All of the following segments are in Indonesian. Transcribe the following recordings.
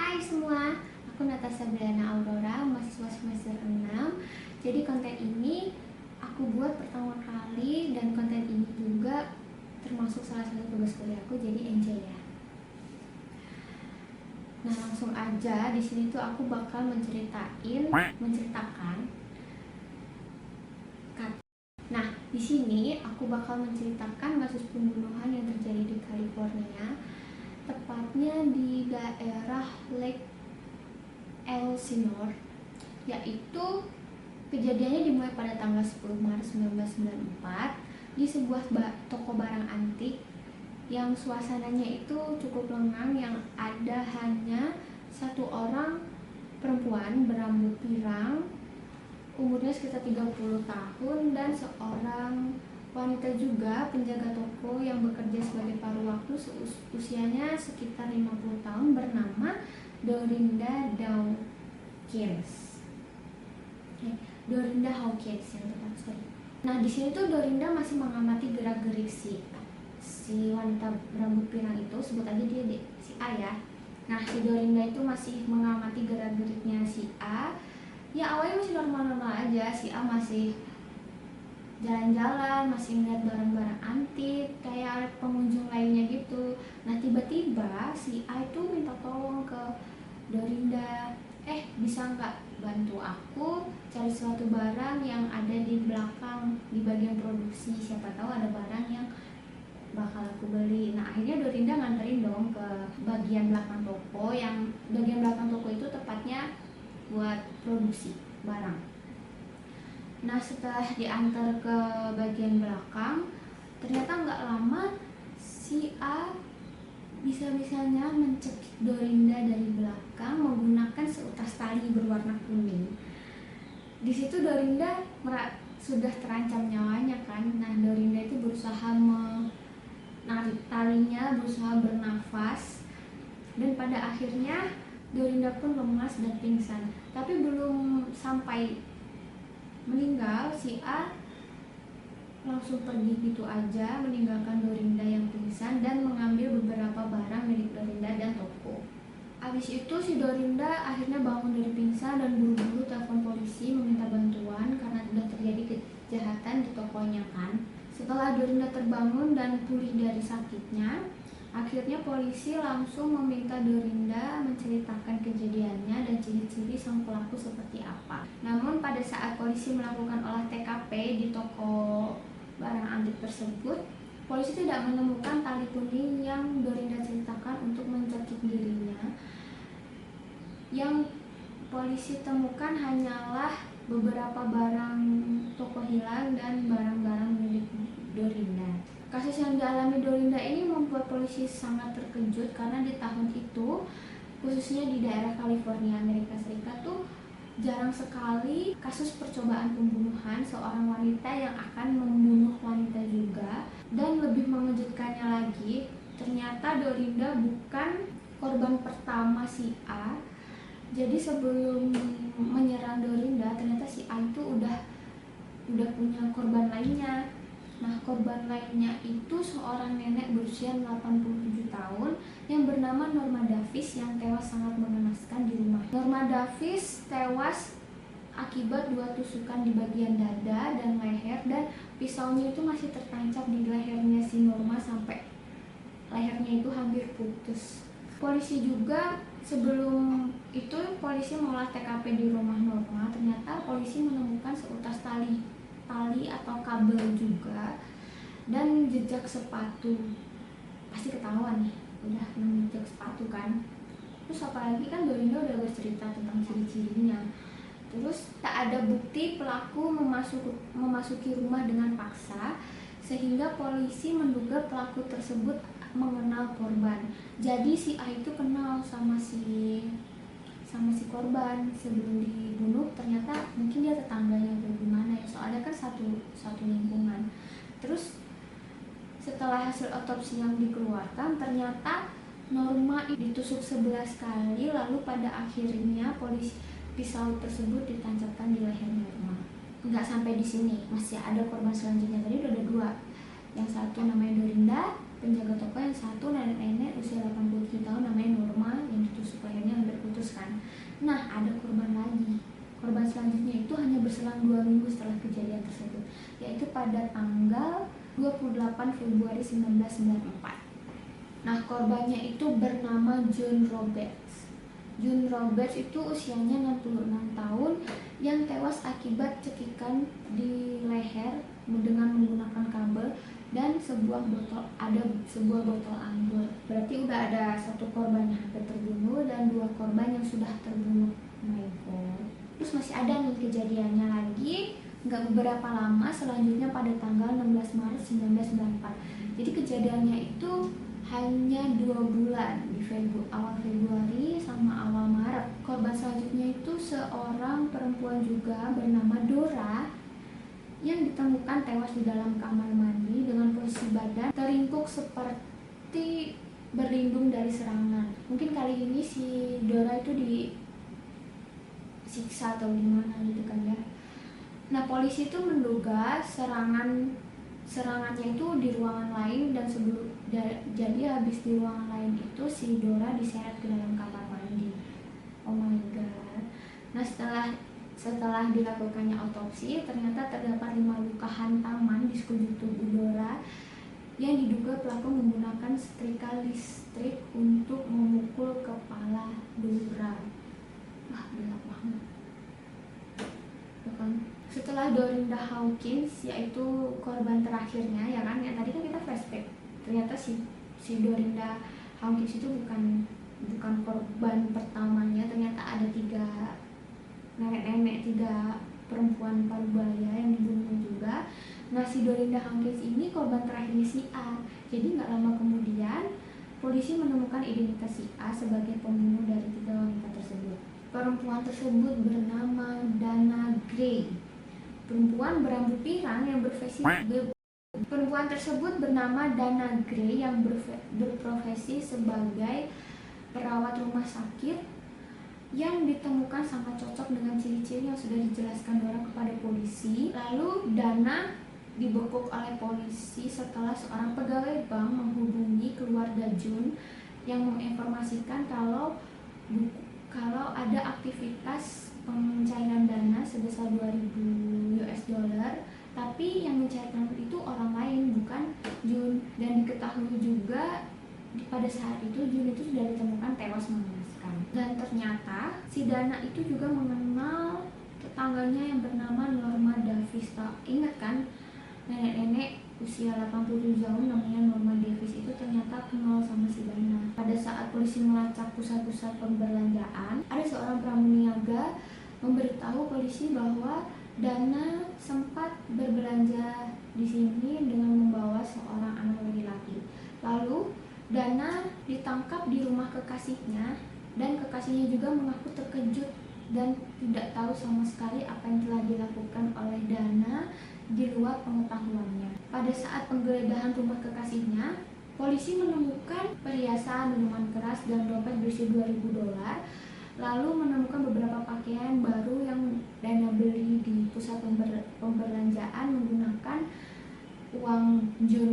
Hai semua, aku Natasha Briana Aurora, mahasiswa semester 6. Jadi konten ini aku buat pertama kali dan konten ini juga termasuk salah satu tugas kuliahku, jadi enjoy ya. Nah, langsung aja di sini tuh aku bakal menceritakan. Nah, di sini aku bakal menceritakan kasus pembunuhan yang terjadi di California, tepatnya di daerah Lake Elsinore, yaitu kejadiannya dimulai pada tanggal 10 Maret 1994 di sebuah toko barang antik yang suasananya itu cukup lengang, yang ada hanya satu orang perempuan berambut pirang, umurnya sekitar 30 tahun, dan seorang wanita juga penjaga toko yang bekerja sebagai paruh waktu usianya sekitar 50 tahun bernama Dorinda Dawkins. Dorinda Hawkins yang tepat, sorry. Nah, di sini tuh Dorinda masih mengamati gerak-gerik si wanita berambut pirang itu, sebut aja dia si A ya. Nah, si Dorinda itu masih mengamati gerak-geriknya si A. Ya, awalnya masih normal-normal aja. Si A masih jalan-jalan, masih ngeliat barang-barang antik kayak pengunjung lainnya gitu. Nah, tiba-tiba si A itu minta tolong ke Dorinda, bisa nggak bantu aku cari suatu barang yang ada di belakang, di bagian produksi, siapa tahu ada barang yang bakal aku beli. Nah, akhirnya Dorinda nganterin dong ke bagian belakang toko, yang bagian belakang toko itu tepatnya buat produksi barang. Nah, setelah diantar ke bagian belakang, ternyata nggak lama si A bisa-bisanya mencekik Dorinda dari belakang menggunakan seutas tali berwarna kuning. Di situ Dorinda sudah terancam nyawanya kan. Nah, Dorinda itu berusaha menarik talinya, berusaha bernafas, dan pada akhirnya Dorinda pun lemas dan pingsan. Tapi belum sampai meninggal, si A langsung pergi gitu aja, meninggalkan Dorinda yang pingsan dan mengambil beberapa barang milik Dorinda dan toko. Abis itu si Dorinda akhirnya bangun dari pingsan dan buru-buru telepon polisi meminta bantuan karena sudah terjadi kejahatan di tokonya kan. Setelah Dorinda terbangun dan pulih dari sakitnya, akhirnya polisi langsung meminta Dorinda menceritakan kejadiannya dan ciri-ciri sang pelaku seperti apa. Namun pada saat polisi melakukan olah TKP di toko barang antik tersebut, polisi tidak menemukan tali kuning yang Dorinda ceritakan untuk mencekik dirinya. Yang polisi temukan hanyalah beberapa barang toko hilang dan barang-barang milik Dorinda. Kasus yang dialami Dorinda ini membuat polisi sangat terkejut karena di tahun itu, khususnya di daerah California, Amerika Serikat tuh jarang sekali kasus percobaan pembunuhan seorang wanita yang akan membunuh wanita juga. Dan lebih mengejutkannya lagi, ternyata Dorinda bukan korban pertama si A. Jadi sebelum menyerang Dorinda, ternyata si A itu udah punya korban lainnya. Nah, korban lainnya itu seorang nenek berusia 87 tahun yang bernama Norma Davis yang tewas sangat mengenaskan di rumah. Norma Davis tewas akibat 2 tusukan di bagian dada dan leher, dan pisaunya itu masih tertancap di lehernya si Norma sampai lehernya itu hampir putus. Polisi juga sebelum itu polisi mengolah TKP di rumah Norma. Ternyata polisi menemukan seutas tali atau kabel juga, dan jejak sepatu. Pasti ketahuan nih, udah nemu jejak sepatu kan. Terus apalagi kan Dorinda udah bercerita tentang ciri-cirinya. Terus tak ada bukti pelaku memasuki rumah dengan paksa, sehingga polisi menduga pelaku tersebut mengenal korban. Jadi si A itu kenal sama si korban sebelum dibunuh. Ternyata mungkin dia tetangganya atau gimana ya, soalnya kan satu lingkungan. Terus setelah hasil otopsi yang dikeluarkan, ternyata Norma ditusuk 11 kali, lalu pada akhirnya pisau tersebut ditancapkan di leher Norma. Nggak sampai di sini, masih ada korban selanjutnya. Tadi udah ada 2. Yang satu namanya Dorinda, penjaga toko. Yang satu nenek-nenek usia 87 tahun namanya Norma yang ditusuk lehernya hampir Nah, ada korban lagi. Korban selanjutnya itu hanya berselang 2 minggu setelah kejadian tersebut, yaitu pada tanggal 28 Februari 1994. Nah, korbannya itu bernama John Roberts. John Roberts itu usianya 66 tahun yang tewas akibat cekikan di leher dengan menggunakan kabel dan sebuah botol anggur. Berarti udah ada satu korban yang hampir terbunuh dan 2 korban yang sudah terbunuh. My God. Terus masih ada nih kejadiannya lagi nggak beberapa lama selanjutnya pada tanggal 16 Maret 1994. Jadi kejadiannya itu hanya 2 bulan, di awal Februari sama awal Maret. Korban selanjutnya itu seorang perempuan juga bernama Dora yang ditemukan tewas di dalam kamar mandi dengan posisi badan teringkuk seperti berlindung dari serangan. Mungkin kali ini si Dora itu disiksa atau gimana gitu kan ya. Nah, polisi itu menduga serangannya itu di ruangan lain dan jadi habis di ruangan lain itu si Dora diseret ke dalam kamar mandi. Oh my god. Nah, setelah dilakukannya otopsi, ternyata terdapat 5 luka hantaman di sekujur tubuh Dora yang diduga pelaku menggunakan setrika listrik untuk memukul kepala Dora. Wah, gelap banget. Bukan? Setelah Dorinda Hawkins, yaitu korban terakhirnya, ya kan, yang tadi kan kita flashback, ternyata si Dorinda Hawkins itu bukan korban pertamanya. Ternyata ada 3 nenek-nenek, 3 perempuan parubaya yang dibunuh juga. Nah, si Dorinda Hawkins ini korban terakhirnya si A. Jadi nggak lama kemudian polisi menemukan identitas si A sebagai pembunuh dari 3 wanita tersebut. Perempuan tersebut bernama Dana Gray. Perempuan berambut pirang yang Perempuan tersebut bernama Dana Gray yang berprofesi sebagai perawat rumah sakit yang ditemukan sangat cocok dengan ciri-ciri yang sudah dijelaskan Dora kepada polisi. Lalu Dana dibekuk oleh polisi setelah seorang pegawai bank menghubungi keluarga Jun yang menginformasikan kalau ada aktivitas pencairan dana sebesar 2.000 US dollar, tapi yang mencairkan itu orang lain, bukan Jun. Dan diketahui juga pada saat itu Jun itu sudah ditemukan tewas mengenaskan. Dan ternyata si Dana itu juga mengenal tetangganya yang bernama Norma Davis. Ingat kan, nenek-nenek usia 87 tahun namanya Norma Davis itu ternyata kenal sama si Dana. Pada saat polisi melacak pusat-pusat pembelanjaan, ada seorang pramuniaga memberitahu polisi bahwa Dana sempat berbelanja di sini dengan membawa seorang anak laki-laki. Lalu Dana ditangkap di rumah kekasihnya dan kekasihnya juga mengaku terkejut dan tidak tahu sama sekali apa yang telah dilakukan oleh Dana di luar pengetahuannya. Pada saat penggeledahan rumah kekasihnya, polisi menemukan perhiasan, minuman keras, dan dompet berisi 2.000 dolar. Lalu menemukan beberapa pakaian baru yang Dana beli di pusat pembelanjaan menggunakan uang John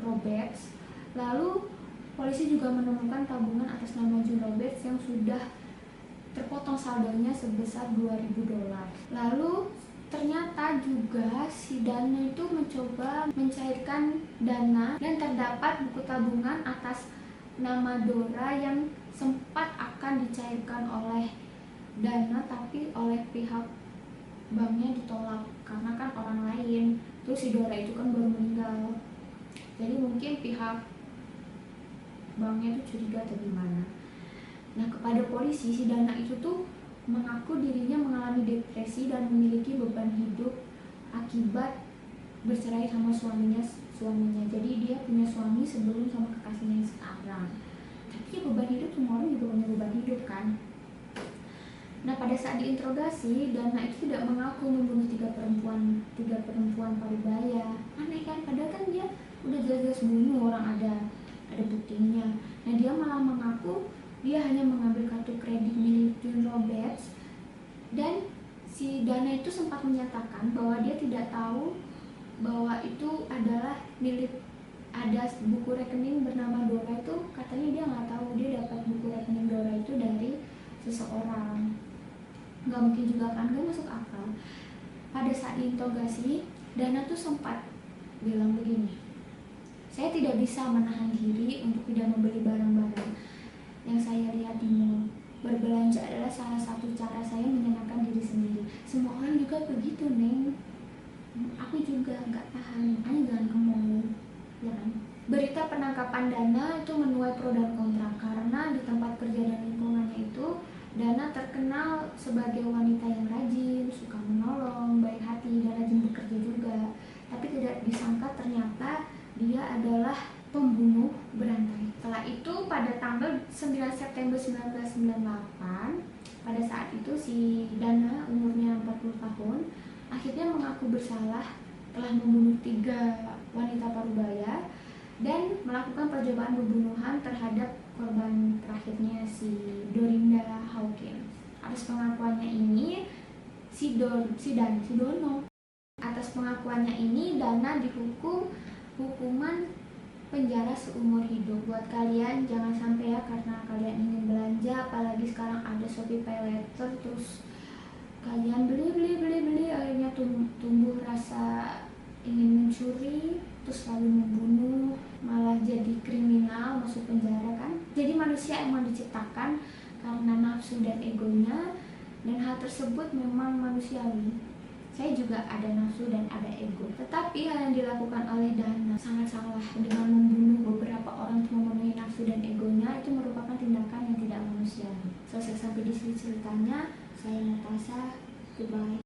Roberts. Lalu polisi juga menemukan tabungan atas nama John Roberts yang sudah terpotong saldonya sebesar 2.000 dolar. Lalu ternyata juga si Dana itu mencoba mencairkan dana dan terdapat buku tabungan atas nama Dora yang sempat akan dicairkan oleh Dana, tapi oleh pihak banknya ditolak karena kan orang lain. Terus si Dora itu kan baru meninggal, jadi mungkin pihak banknya itu curiga atau gimana. Nah, kepada polisi si Dana itu tuh mengaku dirinya mengalami depresi dan memiliki beban hidup akibat bercerai sama suaminya. Jadi dia punya suami sebelum sama kekasihnya yang sekarang. Tapi ya beban hidup, semua orang juga punya beban hidup kan. Nah, pada saat diinterogasi, Dana itu tidak mengaku membunuh 3 perempuan parubaya. Aneh kan, padahal kan dia udah jelas-jelas bunuh orang, ada buktinya. Nah, dia malah mengaku dia hanya mengambil kartu kredit milik John Roberts, dan si Dana itu sempat menyatakan bahwa dia tidak tahu bahwa itu adalah milik, ada buku rekening bernama Dora itu, katanya dia nggak tahu, dia dapat buku rekening Dora itu dari seseorang. nggak mungkin juga kan, nggak masuk akal. Pada saat diinterogasi, Dana tuh sempat bilang begini, saya tidak bisa menahan diri untuk tidak membeli barang-barang yang saya lihat di mall. Berbelanja adalah salah satu cara saya menyenangkan diri sendiri. Semua orang juga begitu, Neng. Aku juga nggak tahan, makanya jangan ke mall, ya kan? Berita penangkapan Dana itu menuai pro dan kontra, karena di tempat kerja dan lingkungannya itu Dana terkenal sebagai wanita yang rajin, suka menolong, baik hati, dan rajin bekerja juga. Tapi tidak disangka ternyata dia adalah pembunuh berantai. Setelah itu pada tanggal 9 September 1998, pada saat itu si Dana umurnya 40 tahun, akhirnya mengaku bersalah telah membunuh 3 wanita parubaya dan melakukan percobaan pembunuhan terhadap korban terakhirnya si Dorinda Hawkins. Atas pengakuannya ini si Dono. Atas pengakuannya ini Dana dihukum hukuman penjara seumur hidup. Buat kalian jangan sampai ya, karena kalian ingin belanja, apalagi sekarang ada Shopee Pay Later, terus kalian beli akhirnya tumbuh rasa ingin mencuri, terus lalu membunuh, malah jadi kriminal, masuk penjara kan. Jadi manusia emang diciptakan karena nafsu dan egonya, dan hal tersebut memang manusiawi. Saya juga ada nafsu dan ada ego, tetapi hal yang dilakukan oleh Dana sangat salah dengan membunuh beberapa orang untuk memenuhi nafsu dan egonya. Itu merupakan tindakan yang tidak manusiawi. Selesai sampai di sini ceritanya. Saya Natasha, goodbye.